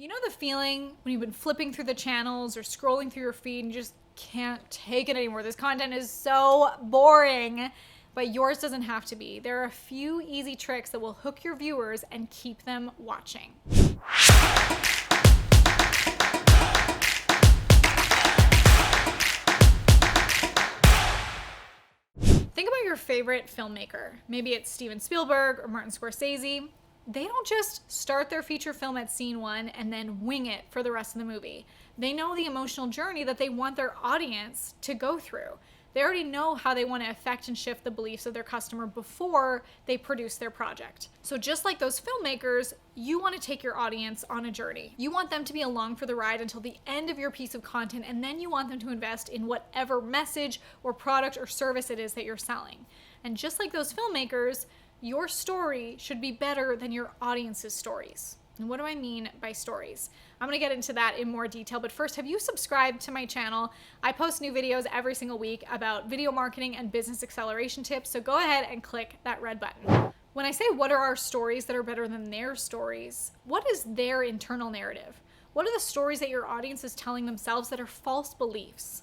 You know the feeling when you've been flipping through the channels or scrolling through your feed and you just can't take it anymore? This content is so boring, but yours doesn't have to be. There are a few easy tricks that will hook your viewers and keep them watching. Think about your favorite filmmaker. Maybe it's Steven Spielberg or Martin Scorsese. They don't just start their feature film at scene one and then wing it for the rest of the movie. They know the emotional journey that they want their audience to go through. They already know how they want to affect and shift the beliefs of their customer before they produce their project. So just like those filmmakers, you want to take your audience on a journey. You want them to be along for the ride until the end of your piece of content, and then you want them to invest in whatever message or product or service it is that you're selling. And just like those filmmakers, your story should be better than your audience's stories. And what do I mean by stories? I'm gonna get into that in more detail, but first, have you subscribed to my channel? I post new videos every single week about video marketing and business acceleration tips, so go ahead and click that red button. When I say what are our stories that are better than their stories, what is their internal narrative? What are the stories that your audience is telling themselves that are false beliefs?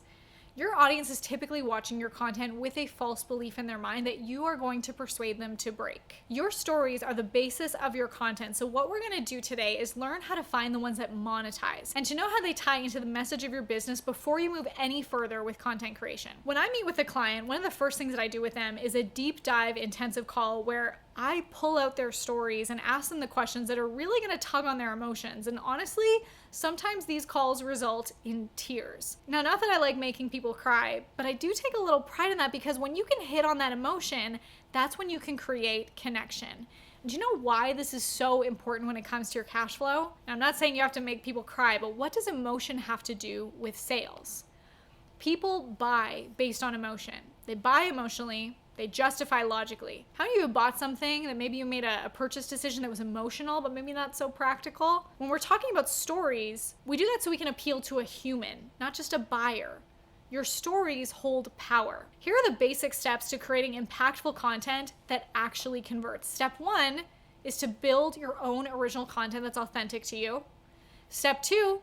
Your audience is typically watching your content with a false belief in their mind that you are going to persuade them to break. Your stories are the basis of your content, so what we're going to do today is learn how to find the ones that monetize and to know how they tie into the message of your business before you move any further with content creation. When I meet with a client, one of the first things that I do with them is a deep dive intensive call where I pull out their stories and ask them the questions that are really going to tug on their emotions. And honestly, sometimes these calls result in tears. Now, not that I like making people cry, but I do take a little pride in that because when you can hit on that emotion, that's when you can create connection. Do you know why this is so important when it comes to your cash flow? Now, I'm not saying you have to make people cry, but what does emotion have to do with sales? People buy based on emotion. They buy emotionally. They justify logically. How many of you have bought something that maybe you made a purchase decision that was emotional, but maybe not so practical? When we're talking about stories, we do that so we can appeal to a human, not just a buyer. Your stories hold power. Here are the basic steps to creating impactful content that actually converts. Step one is to build your own original content that's authentic to you. Step two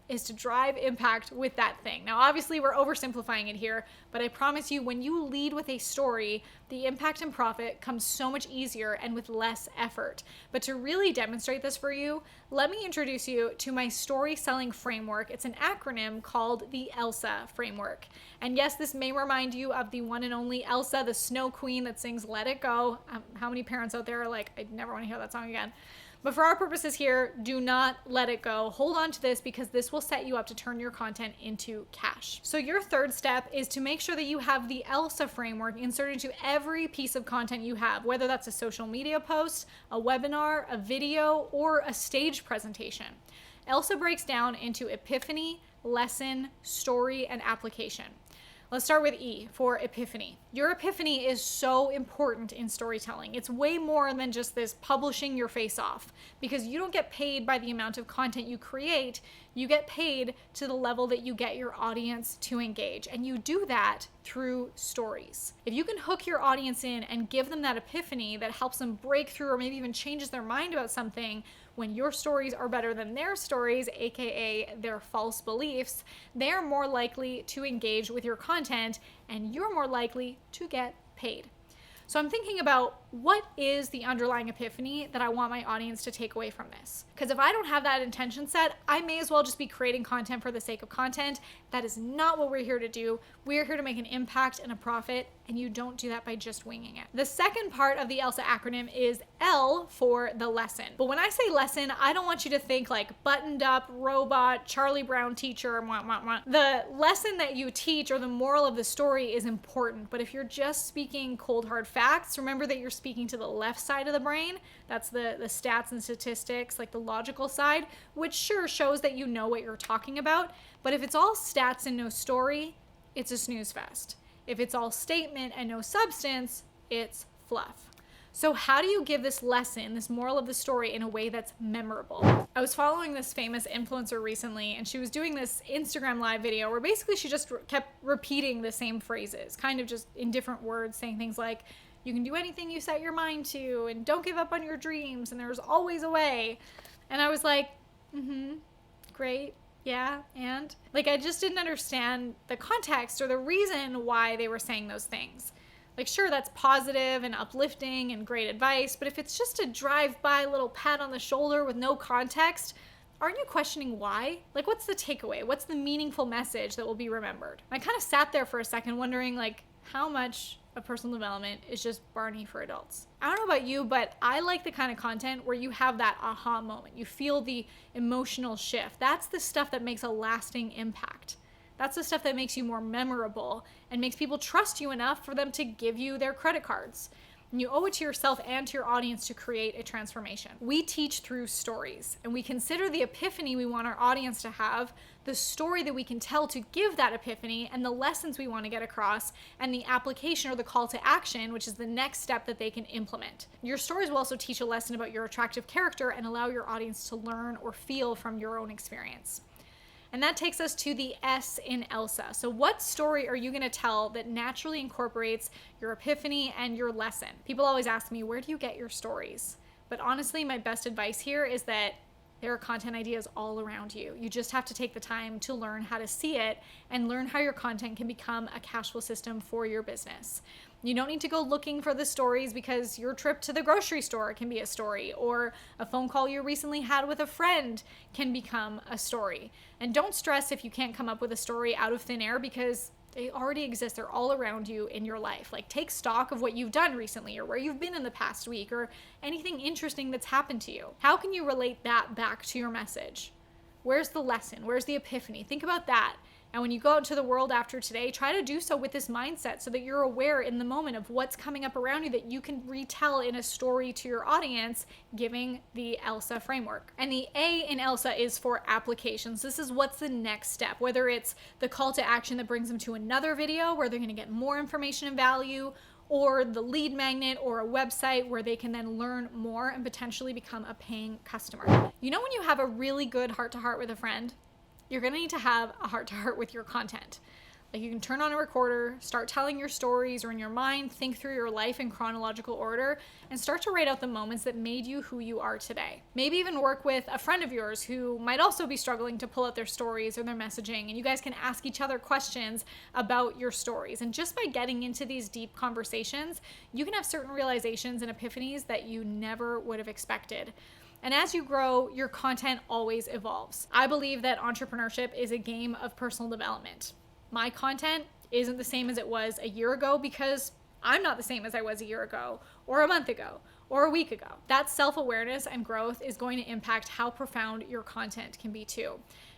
is to drive impact with that thing. Now, obviously, we're oversimplifying it here, but I promise you, when you lead with a story, the impact and profit comes so much easier and with less effort. But to really demonstrate this for you, let me introduce you to my story selling framework. It's an acronym called the ELSA framework. And yes, this may remind you of the one and only Elsa, the snow queen that sings Let It Go. How many parents out there are like, I never want to hear that song again? But for our purposes here, do not let it go. Hold on to this because this will set you up to turn your content into cash. So your third step is to make sure that you have the ELSA framework inserted into every piece of content you have, whether that's a social media post, a webinar, a video, or a stage presentation. ELSA breaks down into epiphany, lesson, story, and application. Let's start with E for epiphany. Your epiphany is so important in storytelling. It's way more than just this publishing your face off because you don't get paid by the amount of content you create. You get paid to the level that you get your audience to engage. And you do that through stories. If you can hook your audience in and give them that epiphany that helps them break through or maybe even changes their mind about something, when your stories are better than their stories, aka their false beliefs, they're more likely to engage with your content and you're more likely to get paid. So I'm thinking about what is the underlying epiphany that I want my audience to take away from this? Because if I don't have that intention set, I may as well just be creating content for the sake of content. That is not what we're here to do. We're here to make an impact and a profit, and you don't do that by just winging it. The second part of the ELSA acronym is L for the lesson. But when I say lesson, I don't want you to think like buttoned up, robot, Charlie Brown teacher, mwah, mwah, mwah. The lesson that you teach or the moral of the story is important, but if you're just speaking cold hard facts, remember that you're speaking to the left side of the brain. That's the stats and statistics, like the logical side, which sure shows that you know what you're talking about. But if it's all stats and no story, it's a snooze fest. If it's all statement and no substance, it's fluff. So how do you give this lesson, this moral of the story, in a way that's memorable? I was following this famous influencer recently, and she was doing this Instagram live video where basically she just kept repeating the same phrases, kind of just in different words, saying things like, you can do anything you set your mind to, and don't give up on your dreams, and there's always a way. And I was like, Great. Yeah. And like, I just didn't understand the context or the reason why they were saying those things. Like, sure, that's positive and uplifting and great advice, but if it's just a drive-by little pat on the shoulder with no context, aren't you questioning why? Like, what's the takeaway? What's the meaningful message that will be remembered? I kind of sat there for a second wondering, like, how much of personal development is just Barney for adults. I don't know about you, but I like the kind of content where you have that aha moment. You feel the emotional shift. That's the stuff that makes a lasting impact. That's the stuff that makes you more memorable and makes people trust you enough for them to give you their credit cards. And you owe it to yourself and to your audience to create a transformation. We teach through stories, and we consider the epiphany we want our audience to have, the story that we can tell to give that epiphany, and the lessons we want to get across, and the application or the call to action, which is the next step that they can implement. Your stories will also teach a lesson about your attractive character and allow your audience to learn or feel from your own experience. And that takes us to the S in Elsa. So what story are you going to tell that naturally incorporates your epiphany and your lesson? People always ask me, where do you get your stories? But honestly, my best advice here is that there are content ideas all around you. You just have to take the time to learn how to see it and learn how your content can become a cash flow system for your business. You don't need to go looking for the stories because your trip to the grocery store can be a story, or a phone call you recently had with a friend can become a story. And don't stress if you can't come up with a story out of thin air, because they already exist. They're all around you in your life. Like, take stock of what you've done recently or where you've been in the past week or anything interesting that's happened to you. How can you relate that back to your message? Where's the lesson? Where's the epiphany? Think about that. And when you go out into the world after today, try to do so with this mindset so that you're aware in the moment of what's coming up around you that you can retell in a story to your audience, giving the Elsa framework. And the A in Elsa is for applications. This is what's the next step, whether it's the call to action that brings them to another video where they're going to get more information and value, or the lead magnet or a website where they can then learn more and potentially become a paying customer. You know, when you have a really good heart-to-heart with a friend, you're going to need to have a heart-to-heart with your content. Like, you can turn on a recorder, start telling your stories, or in your mind, think through your life in chronological order, and start to write out the moments that made you who you are today. Maybe even work with a friend of yours who might also be struggling to pull out their stories or their messaging, and you guys can ask each other questions about your stories. And just by getting into these deep conversations, you can have certain realizations and epiphanies that you never would have expected. And as you grow, your content always evolves. I believe that entrepreneurship is a game of personal development. My content isn't the same as it was a year ago because I'm not the same as I was a year ago, or a month ago, or a week ago. That self-awareness and growth is going to impact how profound your content can be too.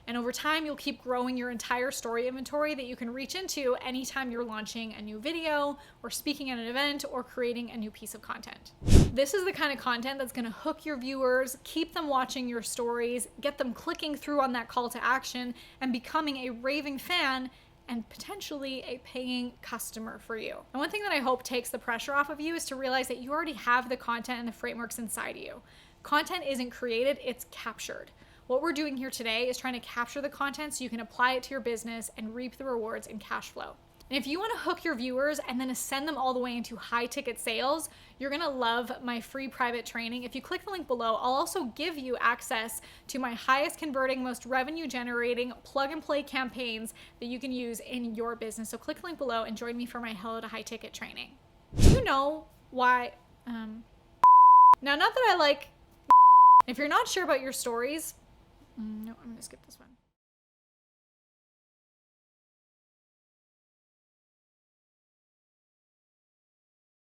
And over time, you'll keep growing your entire story inventory that you can reach into anytime you're launching a new video or speaking at an event or creating a new piece of content. This is the kind of content that's going to hook your viewers, keep them watching your stories, get them clicking through on that call to action and becoming a raving fan and potentially a paying customer for you. And one thing that I hope takes the pressure off of you is to realize that you already have the content and the frameworks inside of you. Content isn't created, it's captured. What we're doing here today is trying to capture the content so you can apply it to your business and reap the rewards in cash flow. And if you want to hook your viewers and then ascend them all the way into high ticket sales, you're going to love my free private training. If you click the link below, I'll also give you access to my highest converting, most revenue generating plug and play campaigns that you can use in your business. So click the link below and join me for my Hello to High Ticket training. Do you know why? Now, not that I like, if you're not sure about your stories, no, I'm going to skip this one.